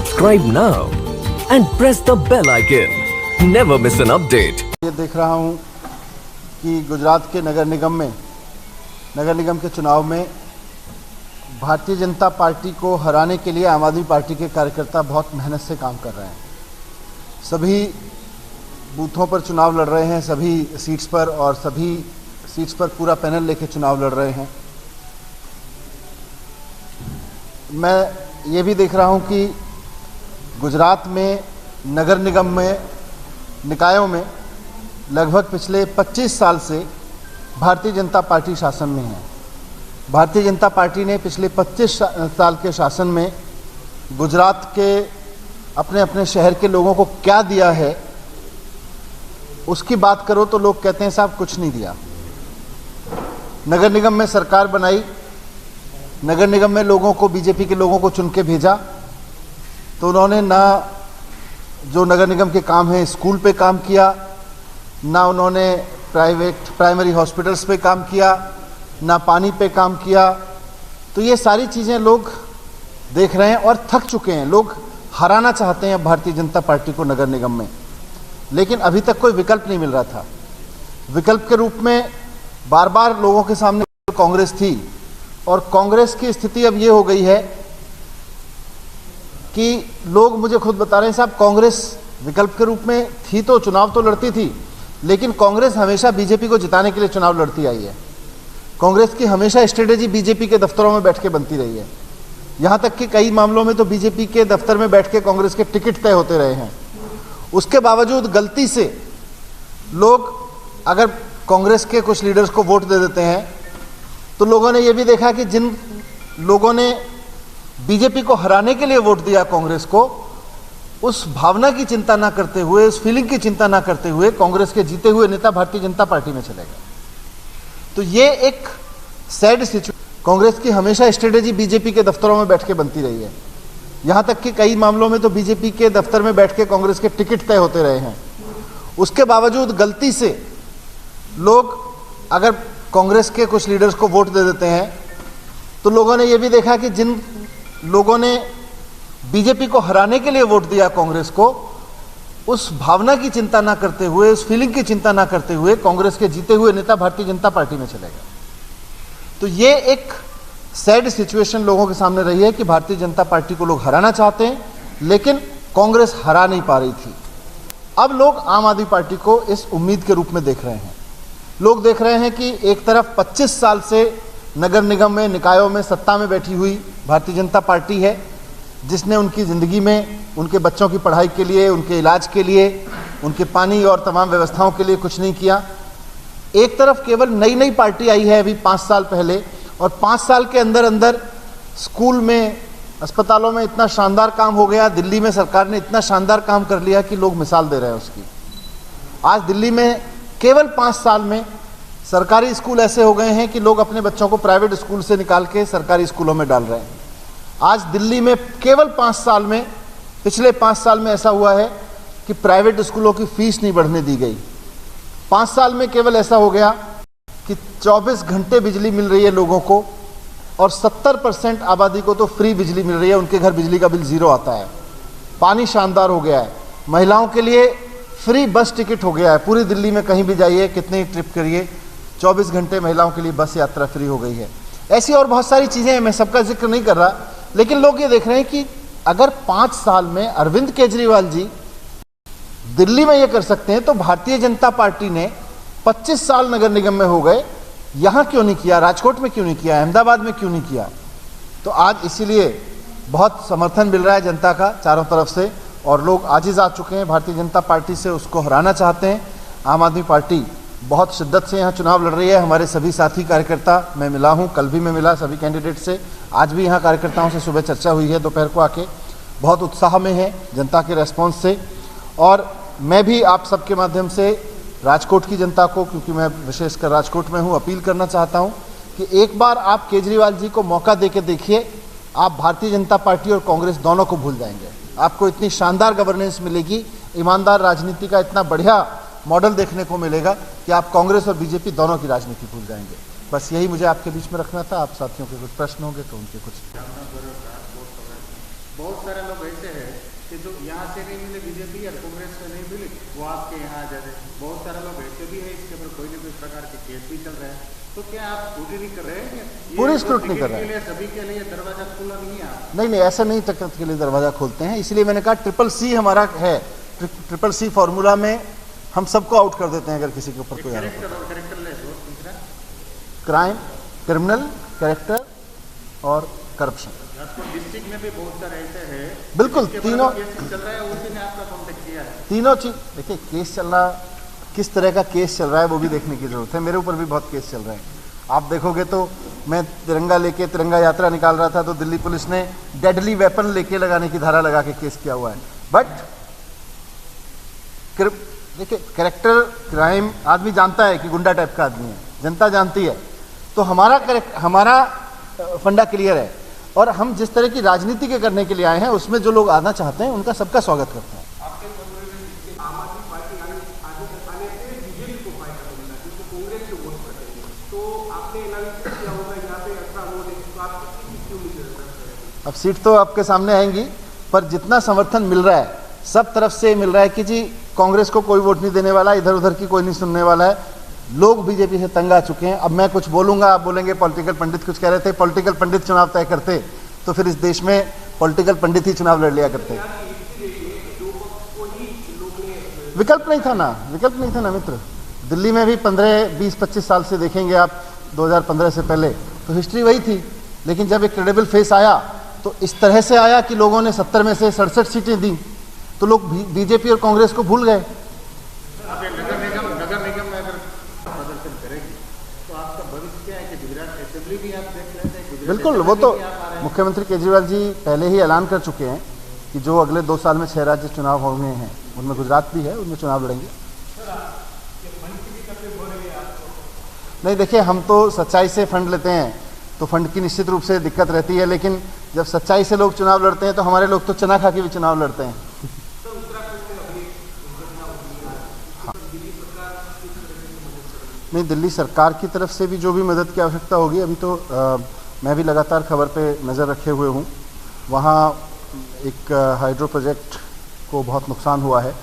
Subscribe now and press the bell icon. Never miss an update. ये देख रहा हूँ कि गुजरात के नगर निगम के चुनाव में भारतीय जनता पार्टी को हराने के लिए आम आदमी पार्टी के कार्यकर्ता बहुत मेहनत से काम कर रहे हैं। सभी बूथों पर चुनाव लड़ रहे हैं, सभी सीट्स पर, और सभी सीट्स पर पूरा पैनल लेके चुनाव लड़ रहे हैं। मैं ये भी देख रहा हूँ कि गुजरात में नगर निगम में निकायों में लगभग पिछले 25 साल से भारतीय जनता पार्टी शासन में है। भारतीय जनता पार्टी ने पिछले 25 साल के शासन में गुजरात के अपने अपने शहर के लोगों को क्या दिया है, उसकी बात करो तो लोग कहते हैं साहब कुछ नहीं दिया। नगर निगम में सरकार बनाई, नगर निगम में लोगों को, बीजेपी के लोगों को चुन के भेजा, तो उन्होंने ना जो नगर निगम के काम हैं स्कूल पे काम किया, ना उन्होंने प्राइमरी हॉस्पिटल्स पे काम किया, ना पानी पे काम किया। तो ये सारी चीज़ें लोग देख रहे हैं और थक चुके हैं। लोग हराना चाहते हैं भारतीय जनता पार्टी को नगर निगम में, लेकिन अभी तक कोई विकल्प नहीं मिल रहा था। विकल्प के रूप में बार बार लोगों के सामने कांग्रेस थी, और कांग्रेस की स्थिति अब ये हो गई है कि लोग मुझे खुद बता रहे हैं साहब कांग्रेस विकल्प के रूप में थी तो चुनाव तो लड़ती थी, लेकिन कांग्रेस हमेशा बीजेपी को जिताने के लिए चुनाव लड़ती आई है। कांग्रेस की हमेशा स्ट्रेटेजी बीजेपी के दफ्तरों में बैठ के बनती रही है। यहाँ तक कि कई मामलों में तो बीजेपी के दफ्तर में बैठ के कांग्रेस के टिकट तय होते रहे हैं। उसके बावजूद गलती से लोग अगर कांग्रेस के कुछ लीडर्स को वोट दे देते हैं, तो लोगों ने यह भी देखा कि जिन लोगों ने बीजेपी को हराने के लिए वोट दिया कांग्रेस को, उस भावना की चिंता ना करते हुए, उस फीलिंग की चिंता ना करते हुए कांग्रेस के जीते हुए नेता भारतीय जनता पार्टी में चले गए। तो ये एक सैड सिचुएशन। कांग्रेस की हमेशा स्ट्रेटेजी बीजेपी के दफ्तरों में बैठ के बनती रही है। यहाँ तक कि कई मामलों में तो बीजेपी के दफ्तर में बैठ के कांग्रेस के टिकट तय होते रहे हैं। उसके बावजूद गलती से लोग अगर कांग्रेस के कुछ लीडर्स को वोट दे देते हैं, तो लोगों ने यह भी देखा कि जिन लोगों ने बीजेपी को हराने के लिए वोट दिया कांग्रेस को, उस भावना की चिंता ना करते हुए, उस फीलिंग की चिंता ना करते हुए कांग्रेस के जीते हुए नेता भारतीय जनता पार्टी में चले गए। तो ये एक सैड सिचुएशन लोगों के सामने रही है कि भारतीय जनता पार्टी को लोग हराना चाहते हैं, लेकिन कांग्रेस हरा नहीं पा रही थी। अब लोग आम आदमी पार्टी को इस उम्मीद के रूप में देख रहे हैं। लोग देख रहे हैं कि एक तरफ 25 साल से नगर निगम में, निकायों में सत्ता में बैठी हुई भारतीय जनता पार्टी है, जिसने उनकी ज़िंदगी में, उनके बच्चों की पढ़ाई के लिए, उनके इलाज के लिए, उनके पानी और तमाम व्यवस्थाओं के लिए कुछ नहीं किया। एक तरफ केवल नई नई पार्टी आई है अभी 5 साल पहले, और 5 साल के अंदर अंदर स्कूल में, अस्पतालों में इतना शानदार काम हो गया। दिल्ली में सरकार ने इतना शानदार काम कर लिया कि लोग मिसाल दे रहे हैं उसकी। आज दिल्ली में केवल 5 साल में सरकारी स्कूल ऐसे हो गए हैं कि लोग अपने बच्चों को प्राइवेट स्कूल से निकाल के सरकारी स्कूलों में डाल रहे हैं। आज दिल्ली में केवल 5 साल में, पिछले 5 साल में ऐसा हुआ है कि प्राइवेट स्कूलों की फीस नहीं बढ़ने दी गई। 5 साल में केवल ऐसा हो गया कि 24 घंटे बिजली मिल रही है लोगों को, और 70% आबादी को तो फ्री बिजली मिल रही है। उनके घर बिजली का बिल 0 आता है। पानी शानदार हो गया है। महिलाओं के लिए फ्री बस टिकट हो गया है। पूरी दिल्ली में कहीं भी जाइए, कितनी ट्रिप करिए, 24 घंटे महिलाओं के लिए बस यात्रा फ्री हो गई है। ऐसी और बहुत सारी चीज़ें हैं, मैं सबका जिक्र नहीं कर रहा, लेकिन लोग ये देख रहे हैं कि अगर 5 साल में अरविंद केजरीवाल जी दिल्ली में ये कर सकते हैं, तो भारतीय जनता पार्टी ने 25 साल नगर निगम में हो गए, यहाँ क्यों नहीं किया, राजकोट में क्यों नहीं किया, अहमदाबाद में क्यों नहीं किया। तो आज इसीलिए बहुत समर्थन मिल रहा है जनता का चारों तरफ से, और लोग आजिज़ आ चुके हैं भारतीय जनता पार्टी से, उसको हराना चाहते हैं। आम आदमी पार्टी बहुत शिद्दत से यहाँ चुनाव लड़ रही है। हमारे सभी साथी कार्यकर्ता, मैं मिला हूँ, कल भी मैं मिला सभी कैंडिडेट से, आज भी यहाँ कार्यकर्ताओं से सुबह चर्चा हुई है, दोपहर को आके बहुत उत्साह में है जनता के रेस्पॉन्स से। और मैं भी आप सबके माध्यम से राजकोट की जनता को, क्योंकि मैं विशेषकर राजकोट में हूँ, अपील करना चाहता हूँ कि एक बार आप केजरीवाल जी को मौका दे के देखिए, आप भारतीय जनता पार्टी और कांग्रेस दोनों को भूल जाएंगे। आपको इतनी शानदार गवर्नेंस मिलेगी, ईमानदार राजनीति का इतना बढ़िया मॉडल देखने को मिलेगा कि आप कांग्रेस और बीजेपी दोनों की राजनीति भूल जाएंगे। बस यही मुझे आपके बीच में रखना था। आप साथियों के कुछ प्रश्न होंगे तो उनके कुछ बहुत सारे लोग ऐसे हैं कि जो यहाँ से नहीं मिले बीजेपी या कांग्रेस से नहीं मिली वो आपके यहाँ आ जाते। बहुत सारे लोग ऐसे भी है, इसके ऊपर कोई न कोई प्रकार के केस भी चल रहे हैं। तो क्या आप स्क्रूटनी कर रहे हैं? ये पूरी स्क्रूटनी कर रहे हैं। सभी के लिए दरवाजा खुला नहीं है? नहीं, ऐसा नहीं तक के लिए दरवाजा खोलते हैं। इसलिए मैंने कहा ट्रिपल-C हमारा है। ट्रिपल-C फॉर्मूला में हम सबको आउट कर देते हैं अगर किसी के ऊपर कोई आरोप कैरेक्टर और कैरेक्टरलेस हो, तीसरा क्राइम, क्रिमिनल, कैरेक्टर और करप्शन। राजकोट डिस्ट्रिक्ट में भी बहुत सारे ऐसे हैं। बिल्कुल, तीनों केस चल रहा है, उसी ने आपका कांटेक्ट किया है। तीनों चीज देखिए, केस चल रहा, किस तरह का केस चल रहा है वो भी देखने की जरूरत है। मेरे ऊपर भी बहुत केस चल रहे हैं। आप देखोगे तो मैं तिरंगा लेके तिरंगा यात्रा निकाल रहा था तो दिल्ली पुलिस ने डेडली वेपन लेके लगाने की धारा लगा के केस किया हुआ है। बट देखिए, कैरेक्टर, क्राइम आदमी जानता है कि गुंडा टाइप का आदमी है, जनता जानती है। तो हमारा फंडा क्लियर है और हम जिस तरह की राजनीति के करने के लिए आए हैं उसमें जो लोग आना चाहते हैं उनका सबका स्वागत करते हैं। अब सीट तो आपके सामने आएंगी, पर जितना समर्थन मिल रहा है सब तरफ से मिल रहा है कि जी कांग्रेस को कोई वोट नहीं देने वाला, इधर उधर की कोई नहीं सुनने वाला है। लोग बीजेपी से तंग आ चुके हैं। अब मैं कुछ बोलूंगा, आप बोलेंगे पॉलिटिकल पंडित कुछ कह रहे थे। पॉलिटिकल पंडित चुनाव तय करते तो फिर इस देश में पॉलिटिकल पंडित ही चुनाव लड़ लिया करते। विकल्प नहीं था ना मित्र। दिल्ली में भी 15, 20, 25 साल से देखेंगे आप, 2015 से पहले तो हिस्ट्री वही थी। लेकिन जब एक क्रेडिबल फेस आया तो इस तरह से आया कि लोगों ने 70 में से 67 सीटें दी, तो लोग बीजेपी और कांग्रेस को भूल गए। नगर निगम में अगर प्रदर्शन करेगी तो आपका भविष्य क्या है कि गुजरात असेंबली भी आप देख लेते हैं? बिल्कुल, वो तो मुख्यमंत्री केजरीवाल जी पहले ही ऐलान कर चुके हैं कि जो अगले 2 साल में 6 राज्य चुनाव होने हैं, उनमें गुजरात भी है, उनमें चुनाव लड़ेंगे। नहीं, देखिए, हम तो सच्चाई से फंड लेते हैं तो फंड की निश्चित रूप से दिक्कत रहती है, लेकिन जब सच्चाई से लोग चुनाव लड़ते हैं तो हमारे लोग तो चना खा के भी चुनाव लड़ते हैं। नहीं, दिल्ली सरकार की तरफ से भी जो भी मदद की आवश्यकता होगी, अभी तो मैं भी लगातार खबर पे नज़र रखे हुए हूँ। वहाँ एक हाइड्रो प्रोजेक्ट को बहुत नुकसान हुआ है।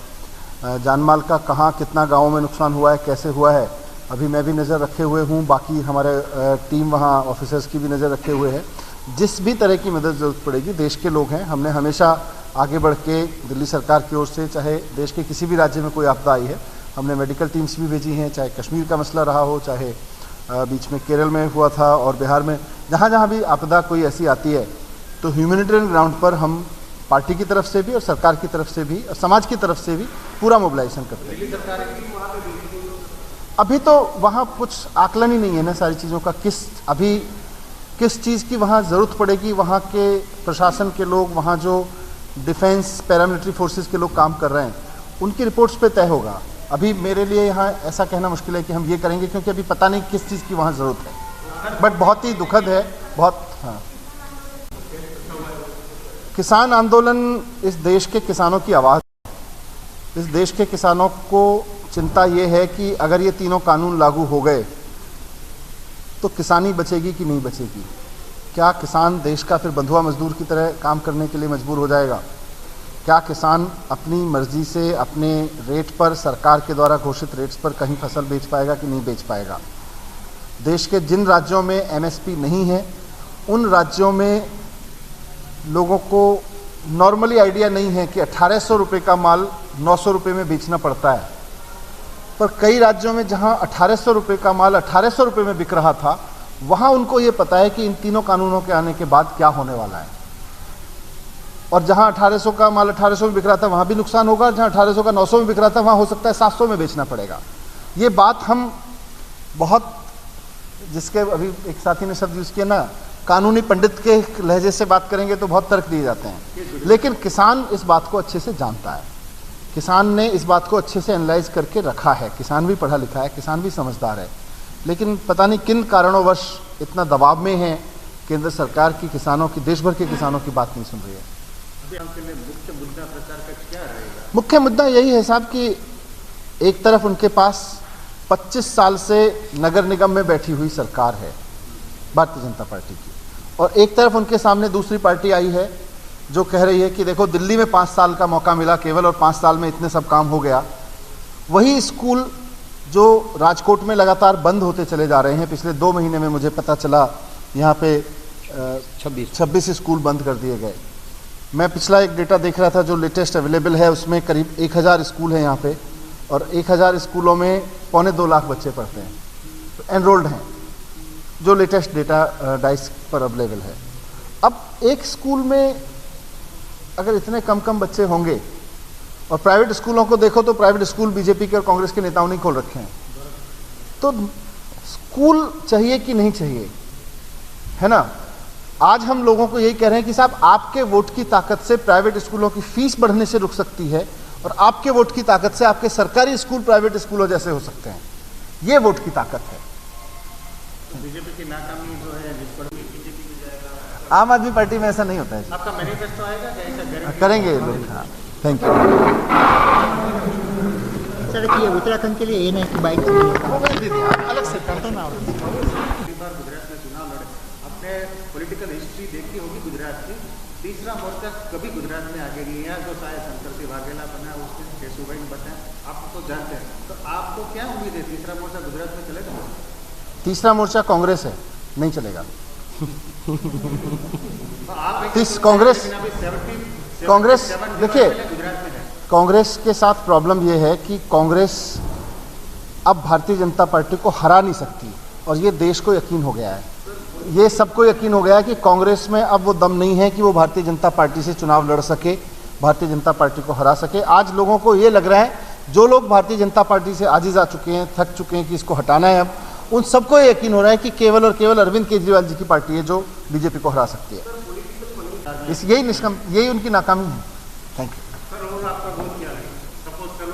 जानमाल का कहाँ कितना गाँव में नुकसान हुआ है, कैसे हुआ है, अभी मैं भी नज़र रखे हुए हूँ। बाकी हमारे टीम वहाँ ऑफिसर्स की भी नज़र रखे हुए है। जिस भी तरह की मदद ज़रूरत पड़ेगी, देश के लोग हैं, हमने हमेशा आगे बढ़ के दिल्ली सरकार की ओर से, चाहे देश के किसी भी राज्य में कोई आपदा आई है, हमने मेडिकल टीम्स भी भेजी हैं। चाहे कश्मीर का मसला रहा हो, चाहे बीच में केरल में हुआ था और बिहार में, जहाँ जहाँ भी आपदा कोई ऐसी आती है तो ह्यूमैनिटेरियन ग्राउंड पर हम पार्टी की तरफ से भी और सरकार की तरफ से भी और समाज की तरफ से भी पूरा मोबिलाइजेशन करते हैं। अभी तो वहाँ कुछ आकलन ही नहीं है ना सारी चीज़ों का, किस चीज़ की वहाँ ज़रूरत पड़ेगी। वहाँ के प्रशासन के लोग, वहाँ जो डिफेंस पैरामिलिट्री फोर्सेस के लोग काम कर रहे हैं, उनकी रिपोर्ट्स पे तय होगा। अभी मेरे लिए यहाँ ऐसा कहना मुश्किल है कि हम ये करेंगे, क्योंकि अभी पता नहीं किस चीज़ की वहाँ ज़रूरत है। बट बहुत ही दुखद है, बहुत। हाँ, किसान आंदोलन इस देश के किसानों की आवाज़, इस देश के किसानों को चिंता ये है कि अगर ये तीनों कानून लागू हो गए तो किसानी बचेगी कि नहीं बचेगी। क्या किसान देश का फिर बंधुआ मजदूर की तरह काम करने के लिए मजबूर हो जाएगा? क्या किसान अपनी मर्जी से अपने रेट पर, सरकार के द्वारा घोषित रेट्स पर कहीं फसल बेच पाएगा कि नहीं बेच पाएगा? देश के जिन राज्यों में एमएसपी नहीं है, उन राज्यों में लोगों को नॉर्मली आइडिया नहीं है कि 1800 रुपये का माल 900 रुपये में बेचना पड़ता है। पर कई राज्यों में जहां 1800 रुपये का माल 1800 रुपये में बिक रहा था, वहां उनको ये पता है कि इन तीनों कानूनों के आने के बाद क्या होने वाला है। और जहां 1800 का माल 1800 में बिक रहा था वहां भी नुकसान होगा, जहां 1800 का 900 में बिक रहा था वहां हो सकता है 700 में बेचना पड़ेगा। ये बात हम बहुत, जिसके अभी एक साथी ने शब्द यूज़ किया ना, कानूनी पंडित के लहजे से बात करेंगे तो बहुत तर्क दिए जाते हैं, लेकिन किसान इस बात को अच्छे से जानता है। किसान ने इस बात को अच्छे से एनालाइज करके रखा है। किसान भी पढ़ा लिखा है, किसान भी समझदार है, लेकिन पता नहीं किन कारणों वश इतना दबाव में है केंद्र सरकार की, किसानों की, देश भर के किसानों की बात नहीं सुन रही है। मुख्य मुद्दा प्रचार का क्या रहेगा? मुख्य मुद्दा यही है साहब कि एक तरफ उनके पास 25 साल से नगर निगम में बैठी हुई सरकार है भारतीय जनता पार्टी की, और एक तरफ उनके सामने दूसरी पार्टी आई है जो कह रही है कि देखो दिल्ली में 5 साल का मौका मिला केवल और 5 साल में इतने सब काम हो गया, वही स्कूल जो राजकोट में लगातार बंद होते चले जा रहे हैं। पिछले 2 महीने में मुझे पता चला यहाँ पे 26 स्कूल बंद कर दिए गए। मैं पिछला एक डेटा देख रहा था जो लेटेस्ट अवेलेबल है, उसमें करीब 1000 स्कूल हैं यहाँ पे और 1000 स्कूलों में 2.25 लाख बच्चे पढ़ते हैं, तो एनरोल्ड हैं, जो लेटेस्ट डेटा डाइस पर अवेलेबल है। अब एक स्कूल में अगर इतने कम बच्चे होंगे और प्राइवेट स्कूलों को देखो तो प्राइवेट स्कूल बीजेपी के और कांग्रेस के नेताओं ने खोल रखे हैं, तो स्कूल चाहिए कि नहीं चाहिए, है ना। आज हम लोगों को यही कह रहे हैं कि साहब आपके वोट की ताकत से प्राइवेट स्कूलों की फीस बढ़ने से रुक सकती है और आपके वोट की ताकत से आपके सरकारी स्कूल प्राइवेट स्कूलों जैसे हो सकते हैं। ये वोट की ताकत है। बीजेपी की नाकामी जो है जिस पर बीजेपी को जाएगा, आम आदमी पार्टी में ऐसा नहीं होता है जी। आपका मैनिफेस्टो आएगा क्या, ऐसा गारंटी करेंगे लोग। हाँ, थैंक यू। सर कि उत्तराखंड के लिए ये नहीं कि बाइक अलग से पिछली बार गुजरात में चुनाव लड़े, अपने पॉलिटिकल हिस्ट्री देखी होगी गुजरात की, तीसरा मोर्चा कभी गुजरात में आगे नहीं है। जो शायद शंकर सिंह वाघेला बना, उसने केशुभाई ने बताया, आप तो जानते हैं, तो आपको क्या उम्मीद है तीसरा मोर्चा गुजरात में चलेगा? तीसरा मोर्चा कांग्रेस है, नहीं चलेगा। तो आप कांग्रेस देखिए, गुजरात में है। कांग्रेस के साथ प्रॉब्लम यह है कि कांग्रेस अब भारतीय जनता पार्टी को हरा नहीं सकती और ये देश को यकीन हो गया है, ये सबको यकीन हो गया है कि कांग्रेस में अब वो दम नहीं है कि वो भारतीय जनता पार्टी से चुनाव लड़ सके, भारतीय जनता पार्टी को हरा सके। आज लोगों को ये लग रहा है, जो लोग भारतीय जनता पार्टी से आजिज आ चुके हैं, थक चुके हैं कि इसको हटाना है, अब उन सबको ये यकीन हो रहा है कि केवल और केवल अरविंद केजरीवाल जी की पार्टी है जो बीजेपी को हरा सकती है। यही उनकी नाकामी है। Thank you. सर और आपका वोट क्या है? सपोज करो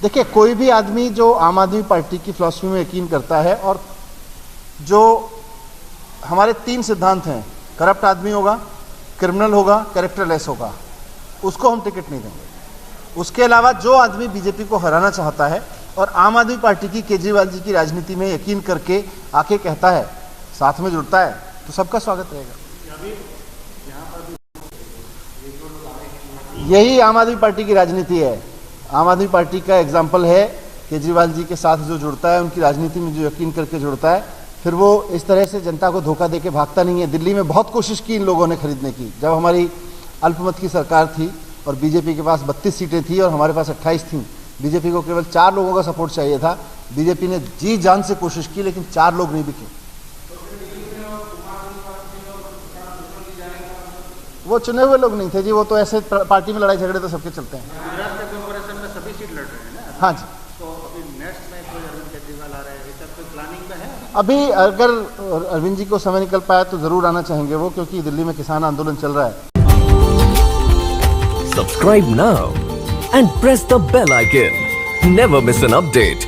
देखिए, कोई भी आदमी जो आम आदमी पार्टी की फिलॉसफी में यकीन करता है और जो हमारे 3 सिद्धांत हैं, करप्ट आदमी होगा, क्रिमिनल होगा, कैरेक्टरलेस होगा, उसको हम टिकट नहीं देंगे। उसके अलावा जो आदमी बीजेपी को हराना चाहता है और आम आदमी पार्टी की, केजरीवाल जी की राजनीति में यकीन करके आके कहता है, साथ में जुड़ता है, तो सबका स्वागत रहेगा। यही आम आदमी पार्टी की राजनीति है। आम आदमी पार्टी का एग्जाम्पल है, केजरीवाल जी के साथ जो जुड़ता है, उनकी राजनीति में जो यकीन करके जुड़ता है, फिर वो इस तरह से जनता को धोखा देके भागता नहीं है। दिल्ली में बहुत कोशिश की इन लोगों ने खरीदने की, जब हमारी अल्पमत की सरकार थी और बीजेपी के पास 32 सीटें थी और हमारे पास 28 थीं। बीजेपी को केवल 4 लोगों का सपोर्ट चाहिए था। बीजेपी ने जी जान से कोशिश की, लेकिन 4 लोग नहीं बिके। वो चुने हुए लोग नहीं थे जी, वो तो ऐसे पार्टी में लड़ाई झगड़े तो सबके चलते हैं। गुजरात के कॉर्पोरेशन में सभी सीट लड़ रहे हैं ना। हाँ जी। तो अभी नेक्स्ट में कोई अरविंद केजरीवाल आ रहे हैं, ऐसा कोई प्लानिंग में है? अभी अगर अरविंद जी को समय निकल पाया तो जरूर आना चाहेंगे वो, क्योंकि दिल्ली में किसान आंदोलन चल रहा है। Subscribe now and press the bell icon. Never miss an update.